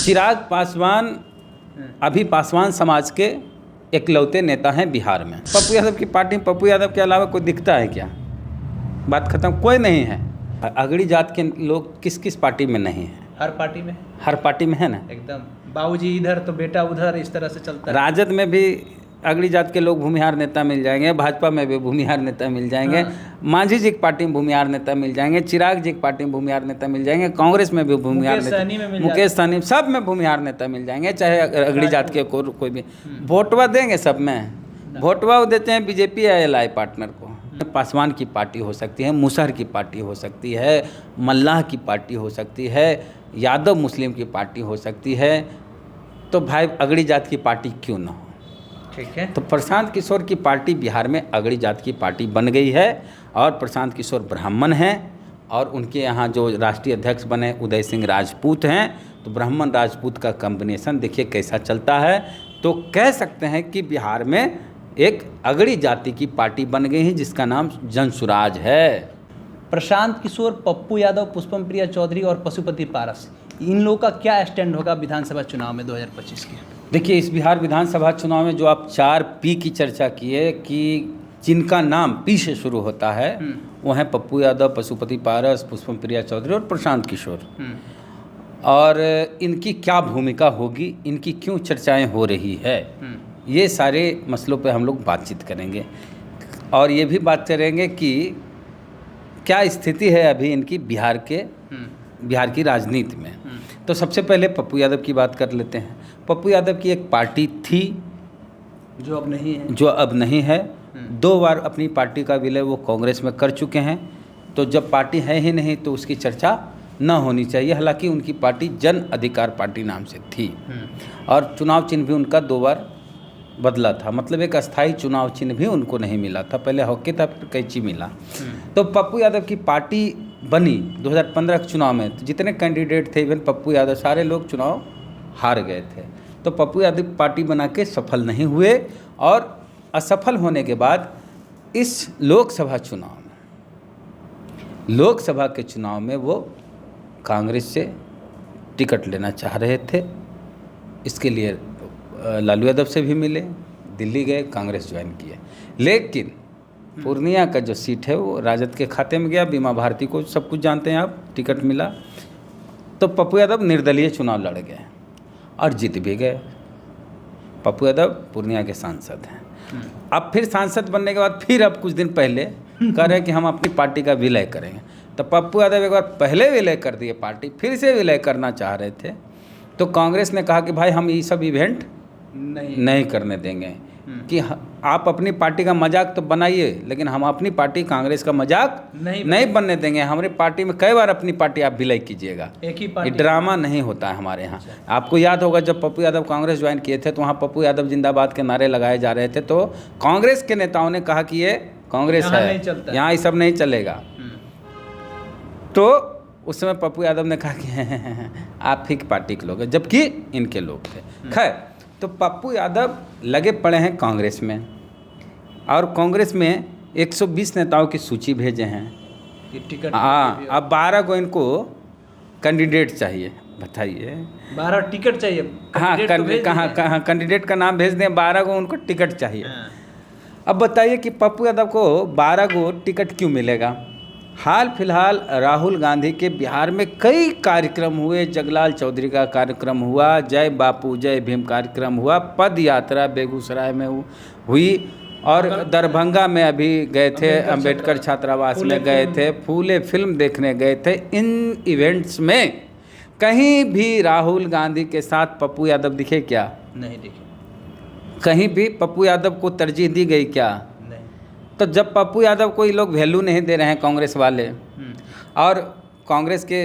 चिराग पासवान अभी पासवान समाज के इकलौते नेता हैं बिहार में। पप्पू यादव की पार्टी में पप्पू यादव के अलावा कोई दिखता है क्या? बात खत्म, कोई नहीं है। अगड़ी जात के लोग किस किस पार्टी में नहीं है? हर पार्टी में, हर पार्टी में है ना। एकदम बाबूजी इधर तो बेटा उधर, इस तरह से चलता है। राजद में भी अगड़ी जात के लोग भूमिहार नेता मिल जाएंगे, भाजपा में भी भूमिहार नेता मिल जाएंगे, मांझी जी की पार्टी में भूमिहार नेता मिल जाएंगे, चिराग जी की पार्टी में भूमिहार नेता मिल जाएंगे, कांग्रेस में भी भूमिहार नेता, मुकेश सहनी, सब में भूमिहार नेता मिल जाएंगे, चाहे अगड़ी जात के कोई भी। वोटवा देंगे सब में, वोटवा देते हैं बीजेपी या एलआई पार्टनर को। पासवान की पार्टी हो सकती है, मुसहर की पार्टी हो सकती है, मल्लाह की पार्टी हो सकती है, यादव मुस्लिम की पार्टी हो सकती है, तो भाई अगड़ी जात की पार्टी क्यों ना हो? ठीक है। तो प्रशांत किशोर की पार्टी बिहार में अगड़ी जात की पार्टी बन गई है और प्रशांत किशोर ब्राह्मण हैं और उनके यहाँ जो राष्ट्रीय अध्यक्ष बने उदय सिंह राजपूत हैं। तो ब्राह्मण राजपूत का कॉम्बिनेशन देखिए कैसा चलता है। तो कह सकते हैं कि बिहार में एक अगड़ी जाति की पार्टी बन गई है जिसका नाम जनसुराज है। प्रशांत किशोर, पप्पू यादव, पुष्पम प्रिया चौधरी और पशुपति पारस, इन लोगों का क्या स्टैंड होगा विधानसभा चुनाव में 2025 के? देखिए, इस बिहार विधानसभा चुनाव में जो आप 4P की चर्चा किए कि जिनका नाम P से शुरू होता है वो हैं पप्पू यादव, पशुपति पारस, पुष्पम प्रिया चौधरी और प्रशांत किशोर। और इनकी क्या भूमिका होगी, इनकी क्यों चर्चाएं हो रही है, ये सारे मसलों पे हम लोग बातचीत करेंगे और ये भी बात करेंगे कि क्या स्थिति है अभी इनकी बिहार की राजनीति में। तो सबसे पहले पप्पू यादव की बात कर लेते हैं। पप्पू यादव की एक पार्टी थी जो अब नहीं है। 2 बार अपनी पार्टी का विलय वो कांग्रेस में कर चुके हैं। तो जब पार्टी है ही नहीं तो उसकी चर्चा न होनी चाहिए। हालांकि उनकी पार्टी जन अधिकार पार्टी नाम से थी और चुनाव चिन्ह भी उनका 2 बार बदला था। मतलब एक अस्थाई चुनाव चिन्ह भी उनको नहीं मिला था, पहले हॉकी था फिर कैंची मिला। तो पप्पू यादव की पार्टी बनी 2015 के चुनाव में। तो जितने कैंडिडेट थे, इवन पप्पू यादव, सारे लोग चुनाव हार गए थे। तो पप्पू यादव पार्टी बना के सफल नहीं हुए और असफल होने के बाद इस लोकसभा के चुनाव में वो कांग्रेस से टिकट लेना चाह रहे थे। इसके लिए लालू यादव से भी मिले, दिल्ली गए, कांग्रेस ज्वाइन किए। लेकिन पूर्णिया का जो सीट है वो राजद के खाते में गया। बीमा भारती को सब कुछ जानते हैं आप, टिकट मिला। तो पप्पू यादव निर्दलीय चुनाव लड़ गए और जीत भी गए। पप्पू यादव पूर्णिया के सांसद हैं। अब फिर सांसद बनने के बाद फिर अब कुछ दिन पहले कह रहे हैं कि हम अपनी पार्टी का विलय करेंगे। तो पप्पू यादव एक बार पहले विलय कर दिए पार्टी, फिर से विलय करना चाह रहे थे। तो कांग्रेस ने कहा कि भाई हम ये सब इवेंट नहीं करने देंगे कि आप अपनी पार्टी का मजाक तो बनाइए लेकिन हम अपनी पार्टी कांग्रेस का मजाक नहीं बनने देंगे। हमारी पार्टी में कई बार अपनी पार्टी आप विलय कीजिएगा, ये ड्रामा नहीं होता है हमारे यहाँ। आपको याद होगा जब पप्पू यादव कांग्रेस ज्वाइन किए थे तो वहाँ पप्पू यादव जिंदाबाद के नारे लगाए जा रहे थे। तो कांग्रेस के नेताओं ने कहा कि ये कांग्रेस है, यहाँ ये सब नहीं चलेगा। तो उस समय पप्पू यादव ने कहा कि आप ही की पार्टी के लोग हैं, जबकि इनके लोग थे। खैर, तो पप्पू यादव लगे पड़े हैं कांग्रेस में और कांग्रेस में 120 नेताओं की सूची भेजे हैं। हाँ, अब 12 को इनको कैंडिडेट चाहिए। बताइए, 12 टिकट चाहिए? हाँ, कहाँ कैंडिडेट का नाम भेज दें, 12 को उनको टिकट चाहिए। अब बताइए कि पप्पू यादव को 12 को टिकट क्यों मिलेगा? हाल फिलहाल राहुल गांधी के बिहार में कई कार्यक्रम हुए। जगलाल चौधरी का कार्यक्रम हुआ, जय बापू जय भीम कार्यक्रम हुआ, पद यात्रा बेगूसराय में हुई और दरभंगा में अभी गए थे, अंबेडकर छात्रावास में गए थे, फूले फिल्म देखने गए थे। इन इवेंट्स में कहीं भी राहुल गांधी के साथ पप्पू यादव दिखे क्या? नहीं दिखे। कहीं भी पप्पू यादव को तरजीह दी गई क्या? तो जब पप्पू यादव को ये लोग वैल्यू नहीं दे रहे हैं कांग्रेस वाले, और कांग्रेस के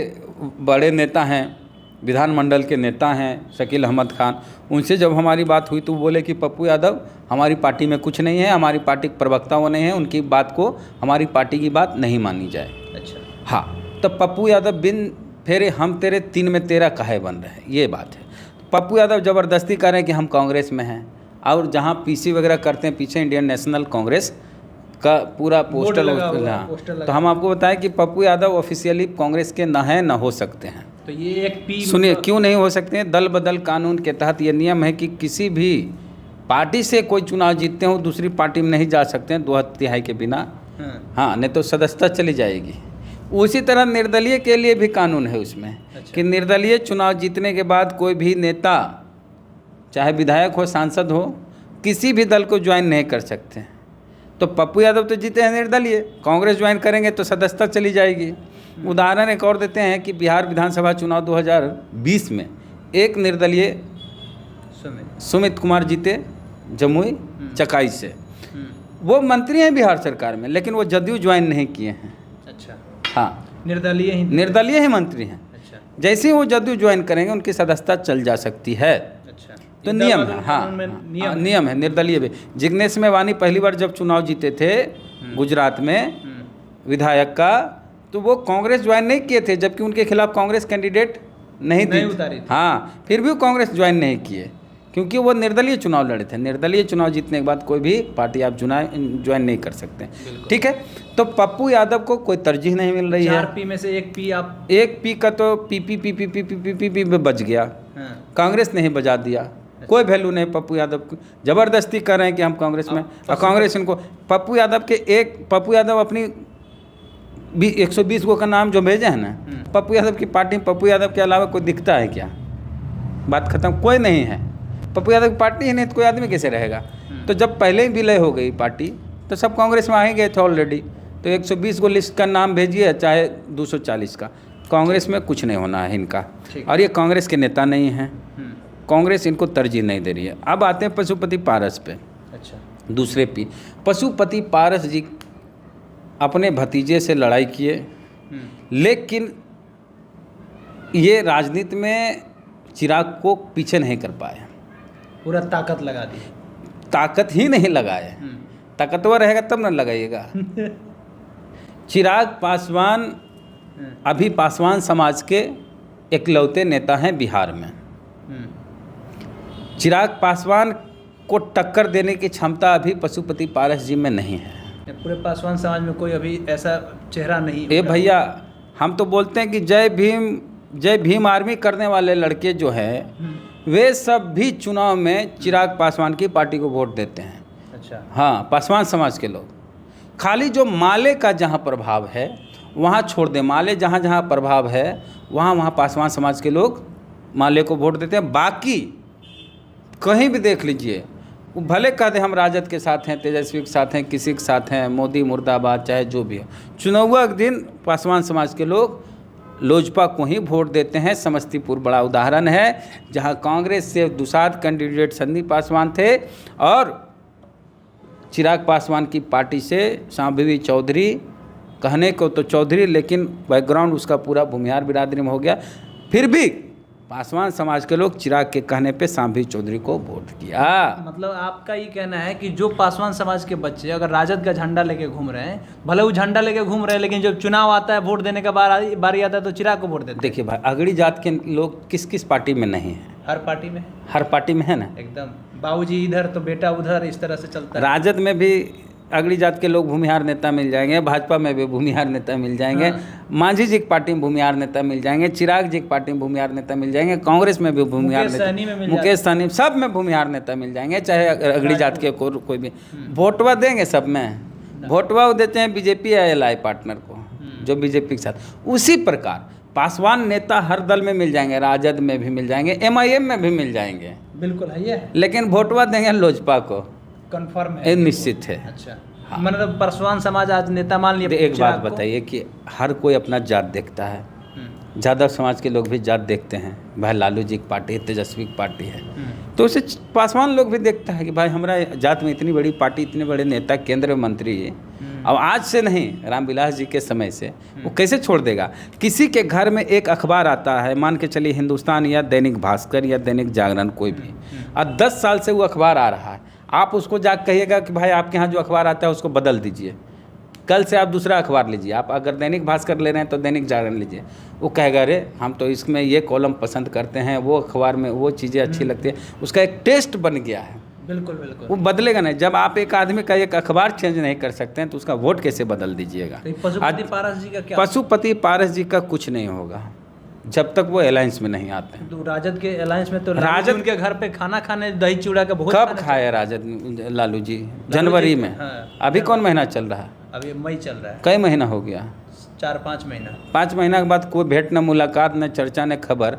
बड़े नेता हैं, विधानमंडल के नेता हैं शकील अहमद खान, उनसे जब हमारी बात हुई तो बोले कि पप्पू यादव हमारी पार्टी में कुछ नहीं है, हमारी पार्टी के प्रवक्ता वो नहीं है, उनकी बात को, हमारी पार्टी की बात नहीं मानी जाए। अच्छा, हाँ, तो पप्पू यादव बिन फेरे हम तेरे 3 में 13 काहे बन रहे हैं, ये बात है। पप्पू यादव ज़बरदस्ती कर रहे हैं कि हम कांग्रेस में हैं और जहाँ पीसी वगैरह करते हैं पीछे इंडियन नेशनल कांग्रेस का पूरा पोस्टर। तो हम आपको बताएं कि पप्पू यादव ऑफिशियली कांग्रेस के न हैं, न हो सकते हैं। तो ये एक पी सुनिए, क्यों नहीं हो सकते हैं? दल बदल कानून के तहत ये नियम है कि किसी भी पार्टी से कोई चुनाव जीतते हो दूसरी पार्टी में नहीं जा सकते हैं 2/3 के बिना। हाँ, नहीं तो सदस्यता चली जाएगी। उसी तरह निर्दलीय के लिए भी कानून है उसमें। अच्छा। कि निर्दलीय चुनाव जीतने के बाद कोई भी नेता, चाहे विधायक हो, सांसद हो, किसी भी दल को ज्वाइन नहीं कर सकते। तो पप्पू यादव तो जीते हैं निर्दलीय, कांग्रेस ज्वाइन करेंगे तो सदस्यता चली जाएगी। उदाहरण एक और देते हैं कि बिहार विधानसभा चुनाव 2020 में एक निर्दलीय सुमित कुमार जीते जमुई चकाई से। वो मंत्री हैं बिहार सरकार में, लेकिन वो जदयू ज्वाइन नहीं किए हैं। अच्छा। हाँ, निर्दलीय ही मंत्री हैं। अच्छा। जैसे ही वो जदयू ज्वाइन करेंगे उनकी सदस्यता चल जा सकती है। अच्छा। तो नियम है। हाँ, नियम है निर्दलीय भी। जिग्नेश मेवानी पहली बार जब चुनाव जीते थे गुजरात में विधायक का, तो वो कांग्रेस ज्वाइन नहीं किए थे, जबकि उनके खिलाफ कांग्रेस कैंडिडेट नहीं उतारी थी। हाँ, फिर भी वो कांग्रेस ज्वाइन नहीं किए क्योंकि वो निर्दलीय चुनाव लड़े थे। निर्दलीय चुनाव जीतने के बाद कोई भी पार्टी आप ज्वाइन नहीं कर सकते। ठीक है, तो पप्पू यादव को कोई तरजीह नहीं मिल रही है। 4 पी में से एक पी आप, एक पी का तो पी में बच गया। कांग्रेस ने ही बजा दिया। कोई वैल्यू नहीं पप्पू यादव को। जबरदस्ती कर रहे हैं कि हम कांग्रेस में, और कांग्रेस इनको पप्पू यादव अपनी 120 गो का नाम जो भेजे हैं ना, पप्पू यादव की पार्टी में पप्पू यादव के अलावा कोई दिखता है क्या? बात खत्म, कोई नहीं है। पप्पू यादव की पार्टी ही नहीं तो कोई आदमी कैसे रहेगा? तो जब पहले ही विलय हो गई पार्टी तो सब कांग्रेस में आ ही गए थे ऑलरेडी। तो 120 गो लिस्ट का नाम भेजिए, चाहे 240 का, कांग्रेस में कुछ नहीं होना है इनका। और ये कांग्रेस के नेता नहीं हैं, कांग्रेस इनको तरजीह नहीं दे रही है। अब आते हैं पशुपति पारस पे। अच्छा। दूसरे पी पशुपति पारस जी अपने भतीजे से लड़ाई किए, लेकिन ये राजनीति में चिराग को पीछे नहीं कर पाए। पूरा ताकत लगा दी। ताकत ही नहीं लगाए। ताकतवर रहेगा तब न लगाइएगा। चिराग पासवान अभी पासवान समाज के इकलौते नेता हैं बिहार में। चिराग पासवान को टक्कर देने की क्षमता अभी पशुपति पारस जी में नहीं है। पूरे पासवान समाज में कोई अभी ऐसा चेहरा नहीं। ए भैया, हम तो बोलते हैं कि जय भीम आर्मी करने वाले लड़के जो हैं वे सब भी चुनाव में चिराग पासवान की पार्टी को वोट देते हैं। अच्छा। हाँ, पासवान समाज के लोग। खाली जो माले का जहाँ प्रभाव है वहाँ छोड़ दें, माले जहाँ जहाँ प्रभाव है वहाँ पासवान समाज के लोग माले को वोट देते हैं। बाकी कहीं भी देख लीजिए, वो भले कहते हम राजद के साथ हैं, तेजस्वी के साथ हैं, किसी के साथ हैं, मोदी मुर्दाबाद, चाहे जो भी हो, चुनाव के दिन पासवान समाज के लोग लोजपा को ही वोट देते हैं। समस्तीपुर बड़ा उदाहरण है, जहां कांग्रेस से दुसाध कैंडिडेट संदीप पासवान थे और चिराग पासवान की पार्टी से शांभवी चौधरी, कहने को तो चौधरी लेकिन बैकग्राउंड उसका पूरा भूमिहार बिरादरी में हो गया, फिर भी पासवान समाज के लोग चिराग के कहने पे शांभवी चौधरी को वोट किया। मतलब आपका ये कहना है कि जो पासवान समाज के बच्चे अगर राजद का झंडा लेके घूम रहे हैं, भले वो झंडा लेके घूम रहे हैं, लेकिन जब चुनाव आता है, वोट देने का बारी आता है तो चिराग को वोट देते हैं। देखिए भाई, अगड़ी जात के लोग किस किस पार्टी में नहीं है? हर पार्टी में। हर पार्टी में है ना, एकदम। बाबूजी इधर तो बेटा उधर, इस तरह से चलता है। राजद में भी अगड़ी जात के लोग भूमिहार नेता मिल जाएंगे, भाजपा में भी भूमिहार नेता मिल जाएंगे, मांझी जी की पार्टी में भूमिहार नेता मिल जाएंगे, चिराग जी की पार्टी में भूमिहार नेता मिल जाएंगे, कांग्रेस में भी भूमिहार नेता, मुकेश सहनी, सब में भूमिहार नेता मिल जाएंगे, चाहे अगड़ी जात के कोई भी। वोटवा देंगे सब में, वोटवा देते हैं बीजेपी या एलआई पार्टनर को जो बीजेपी के साथ। उसी प्रकार पासवान नेता हर दल में मिल जाएंगे, राजद में भी मिल जाएंगे, एमआईएम में भी मिल जाएंगे। बिल्कुल है ये, लेकिन वोटवा देंगे लोजपा को, कंफर्म है, ये निश्चित है। अच्छा। हाँ। मतलब पासवान समाज आज नेता मान लिया। एक बात बताइए कि हर कोई अपना जात देखता है, यादव समाज के लोग भी जात देखते हैं, भाई लालू जी की पार्टी, तेजस्वी की पार्टी है, तो उसे पासवान लोग भी देखता है कि भाई हमारा जात में इतनी बड़ी पार्टी, इतने बड़े नेता, केंद्रीय मंत्री, अब आज से नहीं, रामविलास जी के समय से वो कैसे छोड़ देगा? किसी के घर में एक अखबार आता है, मान के चलिए हिंदुस्तान या दैनिक भास्कर या दैनिक जागरण, कोई भी, और 10 साल से वो अखबार आ रहा है, आप उसको जाकर कहिएगा कि भाई आपके यहाँ जो अखबार आता है उसको बदल दीजिए, कल से आप दूसरा अखबार लीजिए, आप अगर दैनिक भास्कर ले रहे हैं तो दैनिक जागरण लीजिए, वो कहेगा अरे हम तो इसमें ये कॉलम पसंद करते हैं, वो अखबार में वो चीज़ें अच्छी लगती है, उसका एक टेस्ट बन गया है। बिल्कुल बिल्कुल, वो बदलेगा नहीं। जब आप एक आदमी का एक अखबार चेंज नहीं कर सकते हैं तो उसका वोट कैसे बदल दीजिएगा? पशुपति पारस जी का क्या? पशुपति पारस जी का कुछ नहीं होगा, जब तक वो अलायंस में नहीं आते हैं। तो राजद के अलायंस में तो राजद- राजद उनके घर पे खाना खाने, दही चूड़ा का भोज कब खाने खाए राजद लालू जी? जनवरी में। हाँ, अभी कौन महीना चल रहा है? अभी मई चल रहा है, कई महीना हो गया? 4-5 महीना। 5 महीना के बाद कोई भेंट न मुलाकात न चर्चा न खबर।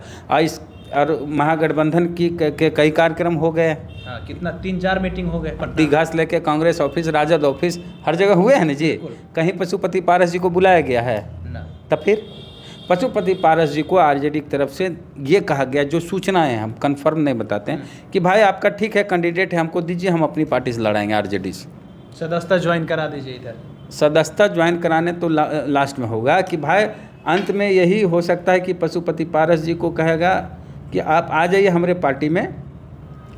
और महागठबंधन की के कई कार्यक्रम हो गए। हाँ, कितना 3-4 मीटिंग हो गए पटना में। दीघा से लेके कांग्रेस ऑफिस, राजद ऑफिस, हर जगह हुए हैं ना जी। कहीं पशुपति पारस जी को बुलाया गया है? ना। तब फिर पशुपति पारस जी को आरजेडी की तरफ से ये कहा गया, जो सूचनाएं हैं हम कंफर्म नहीं बताते हैं, कि भाई आपका ठीक है, कैंडिडेट है, हमको दीजिए, हम अपनी पार्टी से लड़ाएंगे आरजेडी से। सदस्यता ज्वाइन करा दीजिए इधर। सदस्यता ज्वाइन कराने तो लास्ट में होगा कि भाई, अंत में यही हो सकता है कि पशुपति पारस जी को कहेगा कि आप आ जाइए हमारे पार्टी में।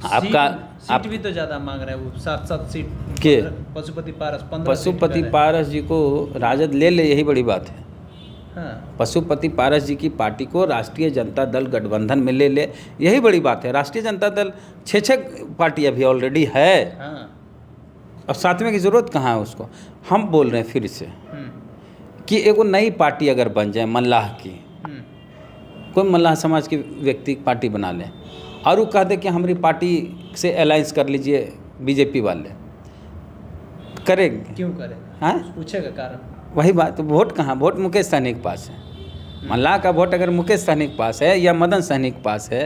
आपका सीट भी तो ज़्यादा मांग रहे हैं वो, 7 सीट के पशुपति पारस 15 पशुपति पारस जी को राजद ले ले, यही बड़ी बात है। हाँ, पशुपति पारस जी की पार्टी को राष्ट्रीय जनता दल गठबंधन में ले ले, यही बड़ी बात है। राष्ट्रीय जनता दल 6 पार्टी अभी ऑलरेडी है, हाँ। और 7वें की ज़रूरत कहाँ है उसको? हम बोल रहे हैं फिर से कि एगो नई पार्टी अगर बन जाए मल्लाह की, कोई मल्लाह समाज के व्यक्ति पार्टी बना ले और वो कह दे कि हमारी पार्टी से अलायंस कर लीजिए बीजेपी वाले, करेंगे? क्यों करें? हाँ, पूछेगा कारण। वही बात। तो वोट कहाँ? वोट मुकेश सहनी के पास है। मल्लाह का वोट अगर मुकेश सहनी के पास है या मदन सहनी के पास है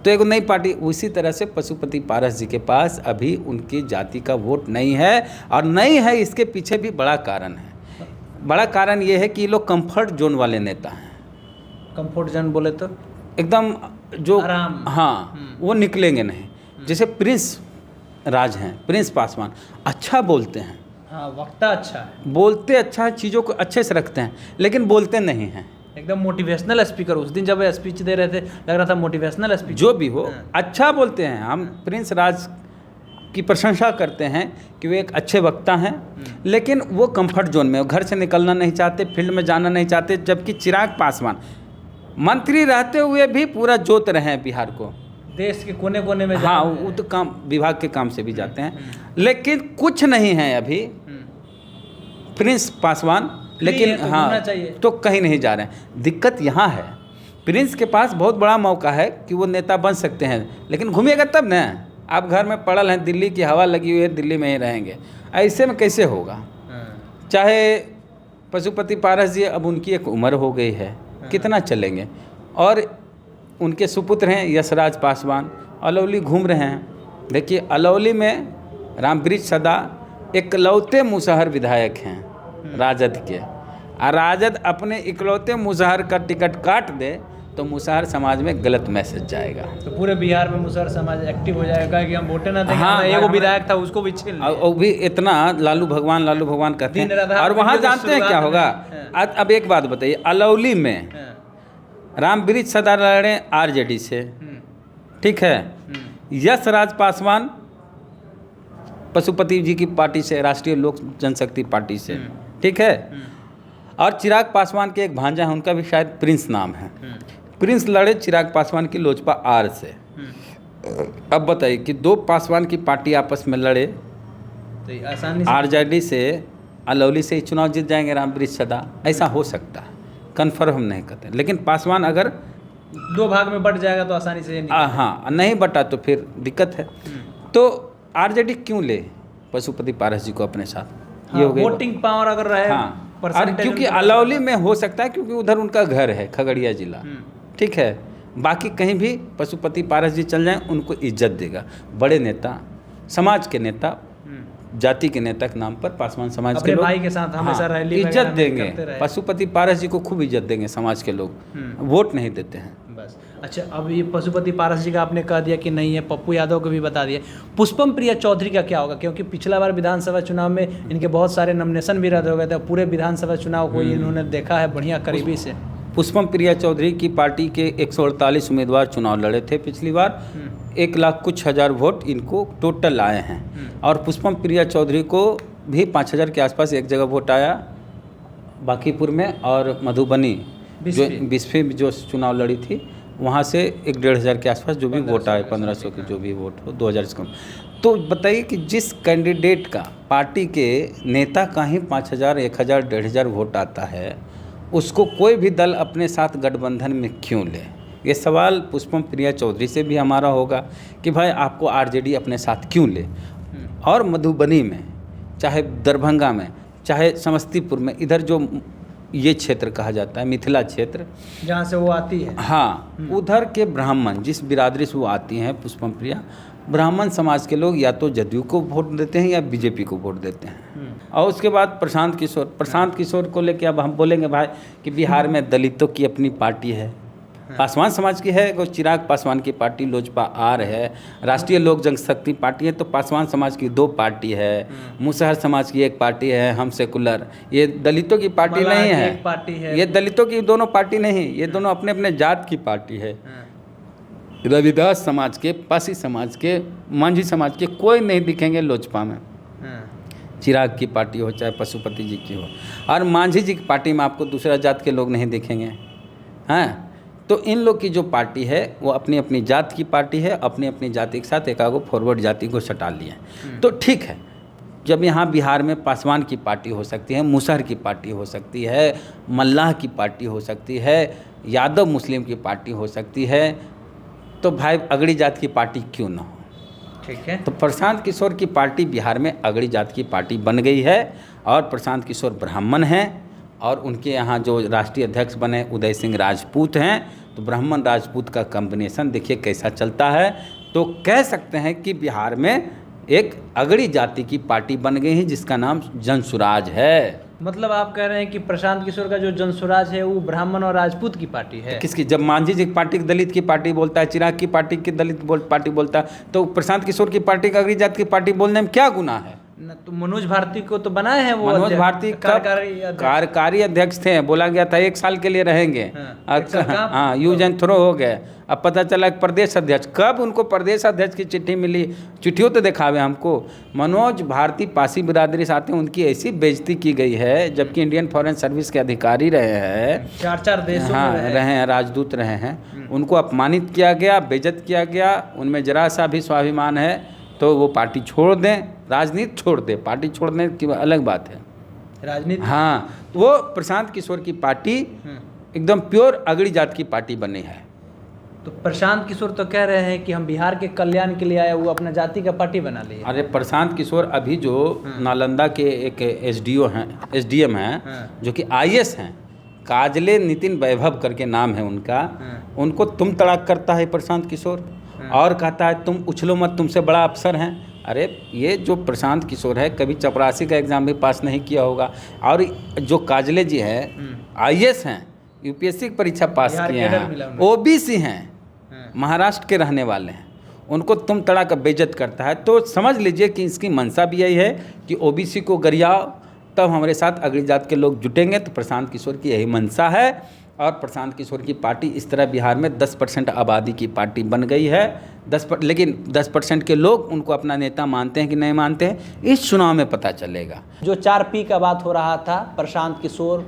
तो एक नई पार्टी। उसी तरह से पशुपति पारस जी के पास अभी उनकी जाति का वोट नहीं है, और नहीं है इसके पीछे भी बड़ा कारण है। बड़ा कारण ये है कि ये लोग कंफर्ट जोन वाले नेता हैं। कंफर्ट जोन बोले तो एकदम जो आराम। हाँ, वो निकलेंगे नहीं। जैसे प्रिंस राज हैं, प्रिंस पासवान अच्छा बोलते हैं, हाँ, वक्ता अच्छा है, बोलते अच्छा है, चीज़ों को अच्छे से रखते हैं, लेकिन बोलते नहीं हैं। एकदम मोटिवेशनल स्पीकर। उस दिन जब स्पीच दे रहे थे लग रहा था मोटिवेशनल स्पीच। जो भी हो, अच्छा बोलते हैं। हम प्रिंस राज की प्रशंसा करते हैं कि वे एक अच्छे वक्ता हैं, लेकिन वो कंफर्ट जोन में, घर से निकलना नहीं चाहते, फील्ड में जाना नहीं चाहते। जबकि चिराग पासवान मंत्री रहते हुए भी पूरा जोत रहे हैं बिहार को, देश के कोने कोने में। हाँ, वो तो काम विभाग के काम से भी जाते हैं, लेकिन कुछ नहीं है अभी प्रिंस पासवान। लेकिन तो हाँ, तो कहीं नहीं जा रहे हैं। दिक्कत यहाँ है, प्रिंस के पास बहुत बड़ा मौका है कि वो नेता बन सकते हैं, लेकिन घूमिएगा तब ना। आप घर में पड़ल हैं, दिल्ली की हवा लगी हुई है, दिल्ली में ही रहेंगे, ऐसे में कैसे होगा? चाहे पशुपति पारस जी, अब उनकी एक उम्र हो गई है, कितना चलेंगे? और उनके सुपुत्र हैं यशराज पासवान, अलौली घूम रहे हैं। देखिए, अलौली में रामवृक्ष सदा इकलौते मुसहर विधायक हैं राजद के, और राजद अपने इकलौते मुसहर का टिकट काट दे तो मुसहर समाज में गलत मैसेज जाएगा। तो पूरे बिहार में मुसहर समाज एक्टिव हो जाएगा कि हम वोटे ना देंगे। हाँ, एगो विधायक था उसको भी छीन लिया। और भी इतना लालू भगवान कहते दिन हैं। रात और वहाँ जानते हैं क्या होगा? अब एक बात बताइए, अलौली में रामवृक्ष सदा लड़े आरजेडी से, ठीक है, यशराज पासवान पशुपति जी की पार्टी से, राष्ट्रीय लोक जनशक्ति पार्टी से, ठीक है, और चिराग पासवान के एक भांजा है, उनका भी शायद प्रिंस नाम है। प्रिंस लड़े चिराग पासवान की लोजपा आर से। अब बताइए कि दो पासवान की पार्टी आपस में लड़े तो आसानी से आरजेडी से, अलौली से ही चुनाव जीत जाएंगे रामवृक्ष सदा? ऐसा हो सकता है, कन्फर्म हम नहीं करते, लेकिन पासवान अगर 2 भाग में बट जाएगा तो आसानी से हाँ, नहीं बटा तो फिर दिक्कत है। तो आरजेडी क्यों ले पशुपति पारस जी को अपने साथ? ये हो गई वोटिंग पावर अगर रहे। हाँ, और क्योंकि अलौली में हो सकता है, क्योंकि उधर उनका घर है, खगड़िया जिला, ठीक है। बाकी कहीं भी पशुपति पारस जी चल जाएं, उनको इज्जत देगा। बड़े नेता, समाज के नेता, जाति के नेता के नाम पर पासवान समाज के लोग भाई के साथ हमेशा रैली इज्जत देंगे। पशुपति पारस जी को खूब इज्जत देंगे समाज के लोग, वोट नहीं देते हैं बस। अच्छा, अब ये पशुपति पारस जी का आपने कह दिया कि नहीं है, पप्पू यादव को भी बता दिया। पुष्पम प्रिया चौधरी का क्या होगा? क्योंकि पिछला बार विधानसभा चुनाव में इनके बहुत सारे नॉमिनेशन भी रद्द हो गए थे, पूरे विधानसभा चुनाव को इन्होंने देखा है बढ़िया करीबी से। पुष्पम प्रिया चौधरी की पार्टी के 148 उम्मीदवार चुनाव लड़े थे पिछली बार। 1 लाख कुछ हज़ार वोट इनको टोटल आए हैं, और पुष्पम प्रिया चौधरी को भी 5,000 के आसपास एक जगह वोट आया बांकीपुर में, और मधुबनी जो बिस्फी जो चुनाव लड़ी थी वहाँ से 1-1,500 के आसपास जो भी वोट आए, 1500 के जो भी वोट हो, 2,000 से कम। तो बताइए कि जिस कैंडिडेट का, पार्टी के नेता का ही 5,000, 1,000, 1,500 वोट आता है, उसको कोई भी दल अपने साथ गठबंधन में क्यों ले। ये सवाल पुष्पम प्रिया चौधरी से भी हमारा होगा कि भाई आपको आरजेडी अपने साथ क्यों ले। और मधुबनी में, चाहे दरभंगा में, चाहे समस्तीपुर में, इधर जो ये क्षेत्र कहा जाता है मिथिला क्षेत्र जहाँ से वो आती है, हाँ, उधर के ब्राह्मण, जिस बिरादरी से वो आती हैं पुष्पम प्रिया, ब्राह्मण समाज के लोग या तो जदयू को वोट देते हैं या बीजेपी को वोट देते हैं। और उसके बाद प्रशांत किशोर को लेकर अब हम बोलेंगे भाई कि बिहार में दलितों की अपनी पार्टी है, पासवान समाज की है, वो चिराग पासवान की पार्टी लोजपा आर है, राष्ट्रीय लोक जनशक्ति पार्टी है, तो पासवान समाज की 2 पार्टी है, मुसहर समाज की 1 पार्टी है, हम सेकुलर, ये दलितों की पार्टी नहीं है, एक पार्टी है, ये दलितों की दोनों पार्टी नहीं, ये दोनों अपने अपने जात की पार्टी है। रविदास समाज के, पासी समाज के, मांझी समाज के कोई नहीं दिखेंगे लोजपा में। चिराग की पार्टी हो चाहे पशुपति जी की हो, और मांझी जी की पार्टी में आपको दूसरा जात के लोग नहीं दिखेंगे। हाँ, तो इन लोग की जो पार्टी है वो अपनी अपनी जात की पार्टी है, अपनी अपनी जाति के साथ एकागो फॉरवर्ड जाति को सटा लिए। तो ठीक है, जब यहाँ बिहार में पासवान की पार्टी हो सकती है, मुसहर की पार्टी हो सकती है, मल्लाह की पार्टी हो सकती है, यादव मुस्लिम की पार्टी हो सकती है, तो भाई अगड़ी जात की पार्टी क्यों ना हो। ठीक है, तो प्रशांत किशोर की पार्टी बिहार में अगड़ी जात की पार्टी बन गई है, और प्रशांत किशोर ब्राह्मण हैं, और उनके यहाँ जो राष्ट्रीय अध्यक्ष बने उदय सिंह राजपूत हैं, तो ब्राह्मण राजपूत का कॉम्बिनेशन देखिए कैसा चलता है। तो कह सकते हैं कि बिहार में एक अगड़ी जाति की पार्टी बन गई है जिसका नाम जनसुराज है। मतलब आप कह रहे हैं कि प्रशांत किशोर का जो जनसुराज है वो ब्राह्मण और राजपूत की पार्टी है। किसकी? जब मांझी जी की पार्टी दलित की पार्टी बोलता है, चिराग की पार्टी की दलित पार्टी बोलता है, तो प्रशांत किशोर की पार्टी का अगड़ी जाति की पार्टी बोलने में क्या गुनाह है? न, तो मनोज भारती को तो बनाए हैं वो, मनोज भारती कार्यकारी अध्यक्ष थे, बोला गया था 1 साल के लिए रहेंगे। हाँ, यूज एंड थ्रो हो गए। अब पता चला प्रदेश अध्यक्ष, कब उनको प्रदेश अध्यक्ष की चिट्ठी मिली? चिट्ठियों तो दिखावे हमको। मनोज भारती पासी बिरादरी से आते हैं, उनकी ऐसी बेइज्जती की गई है, जबकि इंडियन फॉरेन सर्विस के अधिकारी रहे हैं, 4 देशों में रहे हैं, राजदूत रहे हैं, उनको अपमानित किया गया, बेइज्जत किया गया। उनमें जरा सा भी स्वाभिमान है तो वो पार्टी छोड़ दें, राजनीति छोड़ दें, पार्टी छोड़ने की अलग बात है, राजनीति। हाँ, वो प्रशांत किशोर की पार्टी एकदम प्योर अगड़ी जात की पार्टी बनी है। तो प्रशांत किशोर तो कह रहे हैं कि हम बिहार के कल्याण के लिए आए, वो अपना जाति का पार्टी बना लिए। अरे प्रशांत किशोर अभी जो नालंदा के एक एसडीएम हैं, जो कि IAS हैं, काजले नितिन वैभव करके नाम है उनका, उनको तुम तड़ाक करता है प्रशांत किशोर, और कहता है तुम उछलो मत, तुमसे बड़ा अफसर हैं। अरे ये जो प्रशांत किशोर है कभी चपरासी का एग्ज़ाम भी पास नहीं किया होगा, और जो काजले जी हैं IAS हैं, UPSC की परीक्षा पास किए हैं, OBC हैं, महाराष्ट्र के रहने वाले हैं, उनको तुम तड़ा कर बेइज्जत करता है। तो समझ लीजिए कि इसकी मंशा भी यही है कि OBC को गरियाओ, तब हमारे साथ अगली जात के लोग जुटेंगे। तो प्रशांत किशोर की यही मंशा है, और प्रशांत किशोर की पार्टी इस तरह बिहार में 10% आबादी की पार्टी बन गई है। लेकिन 10% के लोग उनको अपना नेता मानते हैं कि नहीं मानते हैं, इस चुनाव में पता चलेगा। जो 4P का बात हो रहा था, प्रशांत किशोर,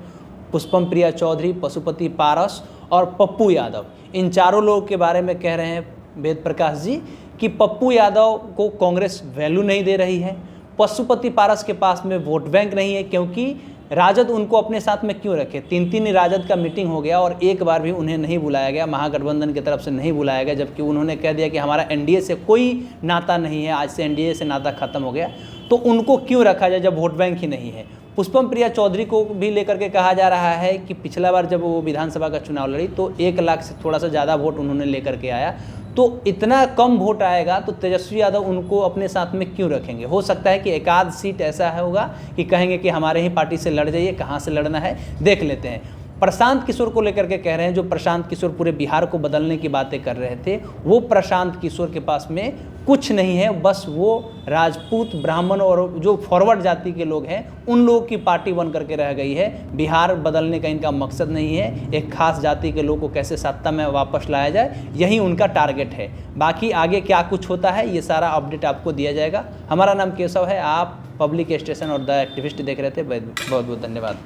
पुष्पम प्रिया चौधरी, पशुपति पारस और पप्पू यादव, इन चारों लोगों के बारे में कह रहे हैं वेद प्रकाश जी कि पप्पू यादव को कांग्रेस वैल्यू नहीं दे रही है, पशुपति पारस के पास में वोट बैंक नहीं है, क्योंकि राजद उनको अपने साथ में क्यों रखे। 3 राजद का मीटिंग हो गया और एक बार भी उन्हें नहीं बुलाया गया, महागठबंधन की तरफ से नहीं बुलाया गया, जबकि उन्होंने कह दिया कि हमारा NDA से कोई नाता नहीं है, आज से NDA से नाता खत्म हो गया। तो उनको क्यों रखा जाए जब वोट बैंक ही नहीं है। पुष्पम प्रिया चौधरी को भी लेकर के कहा जा रहा है कि पिछला बार जब वो विधानसभा का चुनाव लड़ी तो 1 लाख से थोड़ा सा ज़्यादा वोट उन्होंने लेकर के आया, तो इतना कम वोट आएगा तो तेजस्वी यादव उनको अपने साथ में क्यों रखेंगे। हो सकता है कि 1 सीट ऐसा होगा कि कहेंगे कि हमारे ही पार्टी से लड़ जाइए, कहाँ से लड़ना है देख लेते हैं। प्रशांत किशोर को लेकर के कह रहे हैं, जो प्रशांत किशोर पूरे बिहार को बदलने की बातें कर रहे थे, वो प्रशांत किशोर के पास में कुछ नहीं है, बस वो राजपूत, ब्राह्मण और जो फॉरवर्ड जाति के लोग हैं उन लोगों की पार्टी बन करके रह गई है। बिहार बदलने का इनका मकसद नहीं है, एक खास जाति के लोग को कैसे सत्ता में वापस लाया जाए, यही उनका टारगेट है। बाकी आगे क्या कुछ होता है ये सारा अपडेट आपको दिया जाएगा। हमारा नाम केशव है, आप पब्लिक स्टेशन और द एक्टिविस्ट देख रहे थे। बहुत बहुत धन्यवाद।